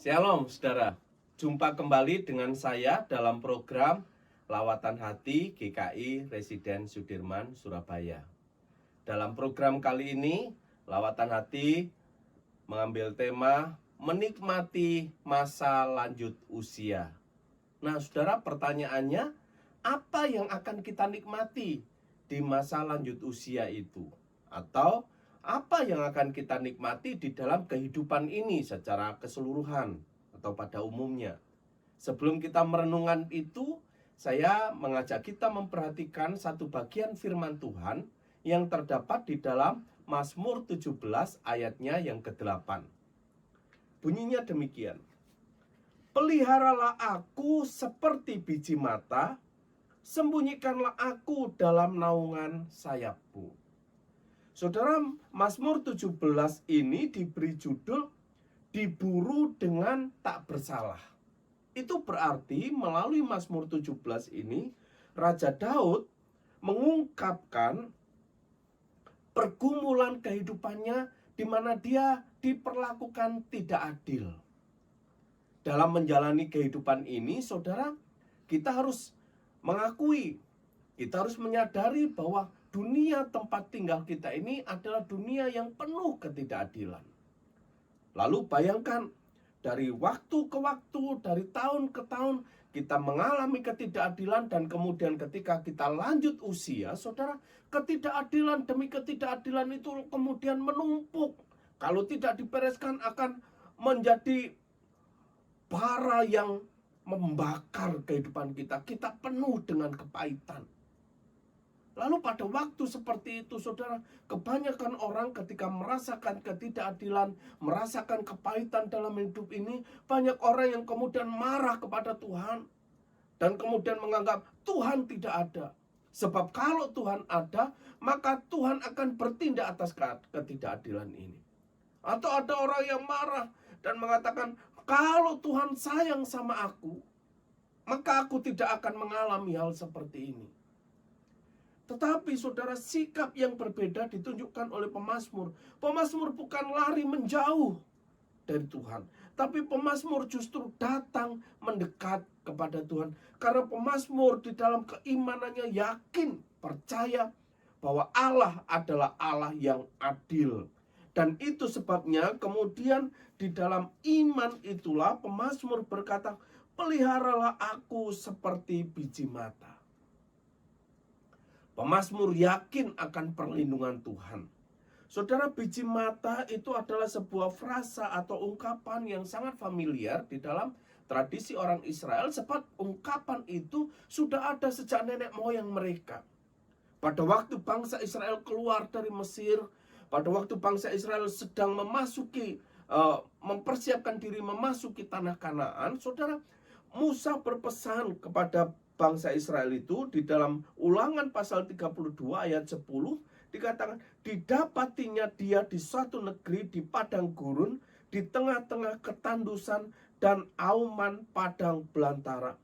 Shalom saudara, jumpa kembali dengan saya dalam program Lawatan Hati GKI Residen Sudirman, Surabaya. Dalam program kali ini, Lawatan Hati mengambil tema menikmati masa lanjut usia. Nah saudara, pertanyaannya, apa yang akan kita nikmati di masa lanjut usia itu? Atau apa yang akan kita nikmati di dalam kehidupan ini secara keseluruhan atau pada umumnya? Sebelum kita merenungkan itu, saya mengajak kita memperhatikan satu bagian firman Tuhan yang terdapat di dalam Mazmur 17 ayatnya yang ke-8. Bunyinya demikian. Peliharalah aku seperti biji mata, sembunyikanlah aku dalam naungan sayapmu. Saudara, Mazmur 17 ini diberi judul diburu dengan tak bersalah. Itu berarti melalui Mazmur 17 ini Raja Daud mengungkapkan pergumulan kehidupannya di mana dia diperlakukan tidak adil. Dalam menjalani kehidupan ini, saudara, kita harus mengakui, kita harus menyadari bahwa dunia tempat tinggal kita ini adalah dunia yang penuh ketidakadilan. Lalu bayangkan, dari waktu ke waktu, dari tahun ke tahun, kita mengalami ketidakadilan dan kemudian ketika kita lanjut usia, saudara, ketidakadilan demi ketidakadilan itu kemudian menumpuk. Kalau tidak dibereskan akan menjadi bara yang membakar kehidupan kita. Kita penuh dengan kepahitan. Lalu pada waktu seperti itu, saudara, kebanyakan orang ketika merasakan ketidakadilan, merasakan kepahitan dalam hidup ini, banyak orang yang kemudian marah kepada Tuhan dan kemudian menganggap Tuhan tidak ada. Sebab kalau Tuhan ada, maka Tuhan akan bertindak atas ketidakadilan ini. Atau ada orang yang marah dan mengatakan, kalau Tuhan sayang sama aku, maka aku tidak akan mengalami hal seperti ini. Tetapi saudara, sikap yang berbeda ditunjukkan oleh pemazmur. Pemazmur bukan lari menjauh dari Tuhan, tapi pemazmur justru datang mendekat kepada Tuhan. Karena pemazmur di dalam keimanannya yakin, percaya bahwa Allah adalah Allah yang adil. Dan itu sebabnya kemudian di dalam iman itulah pemazmur berkata, peliharalah aku seperti biji mata. Pemazmur yakin akan perlindungan Tuhan. Saudara, biji mata itu adalah sebuah frasa atau ungkapan yang sangat familiar di dalam tradisi orang Israel, sebab ungkapan itu sudah ada sejak nenek moyang mereka. Pada waktu bangsa Israel keluar dari Mesir, pada waktu bangsa Israel sedang mempersiapkan diri memasuki tanah Kanaan, saudara, Musa berpesan kepada bangsa Israel itu di dalam Ulangan pasal 32 ayat 10 dikatakan, didapatinya dia di suatu negeri di padang gurun, di tengah-tengah ketandusan dan auman padang belantara.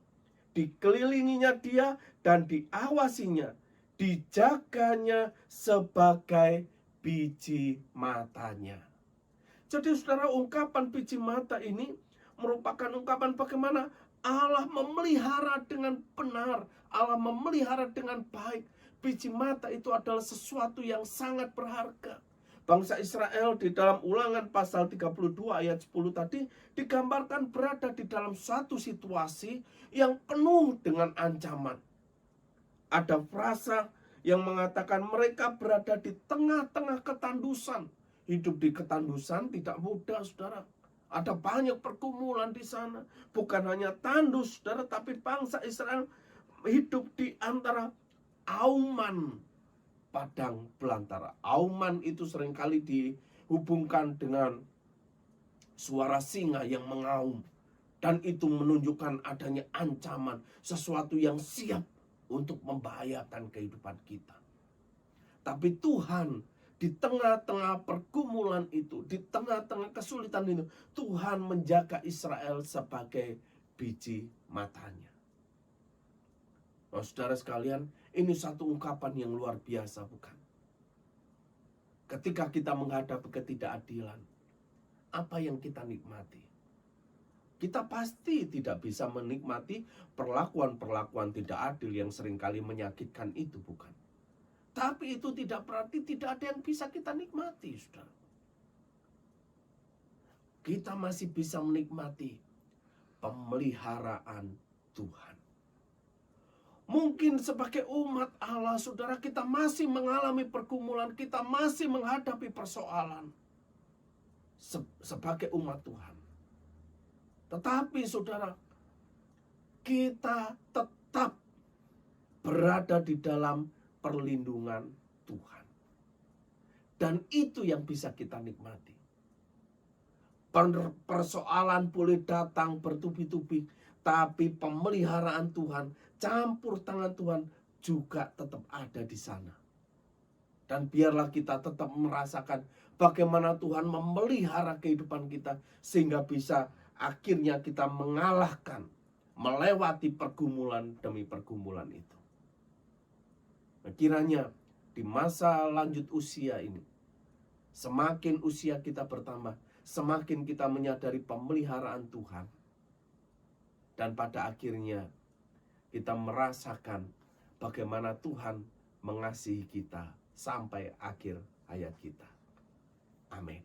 Dikelilinginya dia dan diawasinya, dijaganya sebagai biji matanya. Jadi saudara, ungkapan biji mata ini merupakan ungkapan bagaimana Allah memelihara dengan benar, Allah memelihara dengan baik. Biji mata itu adalah sesuatu yang sangat berharga. Bangsa Israel di dalam Ulangan pasal 32 ayat 10 tadi digambarkan berada di dalam suatu situasi yang penuh dengan ancaman. Ada frasa yang mengatakan mereka berada di tengah-tengah ketandusan. Hidup di ketandusan tidak mudah, saudara. Ada banyak pergumulan di sana. Bukan hanya tandus, saudara, tapi bangsa Israel hidup di antara auman padang belantara. Auman itu seringkali dihubungkan dengan suara singa yang mengaum. Dan itu menunjukkan adanya ancaman, sesuatu yang siap untuk membahayakan kehidupan kita. Tapi Tuhan di tengah-tengah pergumulan itu, di tengah-tengah kesulitan itu, Tuhan menjaga Israel sebagai biji matanya. Nah, saudara sekalian, ini satu ungkapan yang luar biasa, bukan? Ketika kita menghadapi ketidakadilan, apa yang kita nikmati? Kita pasti tidak bisa menikmati perlakuan-perlakuan tidak adil yang seringkali menyakitkan itu, bukan? Tapi itu tidak berarti tidak ada yang bisa kita nikmati, saudara. Kita masih bisa menikmati pemeliharaan Tuhan. Mungkin sebagai umat Allah, saudara, kita masih mengalami pergumulan, kita masih menghadapi persoalan sebagai umat Tuhan. Tetapi saudara, kita tetap berada di dalam perlindungan Tuhan. Dan itu yang bisa kita nikmati. Persoalan boleh datang bertubi-tubi, tapi pemeliharaan Tuhan, campur tangan Tuhan juga tetap ada di sana. Dan biarlah kita tetap merasakan bagaimana Tuhan memelihara kehidupan kita, sehingga bisa akhirnya kita mengalahkan, melewati pergumulan demi pergumulan itu. Nah, kiranya di masa lanjut usia ini, semakin usia kita bertambah, semakin kita menyadari pemeliharaan Tuhan. Dan pada akhirnya kita merasakan bagaimana Tuhan mengasihi kita sampai akhir hayat kita. Amin.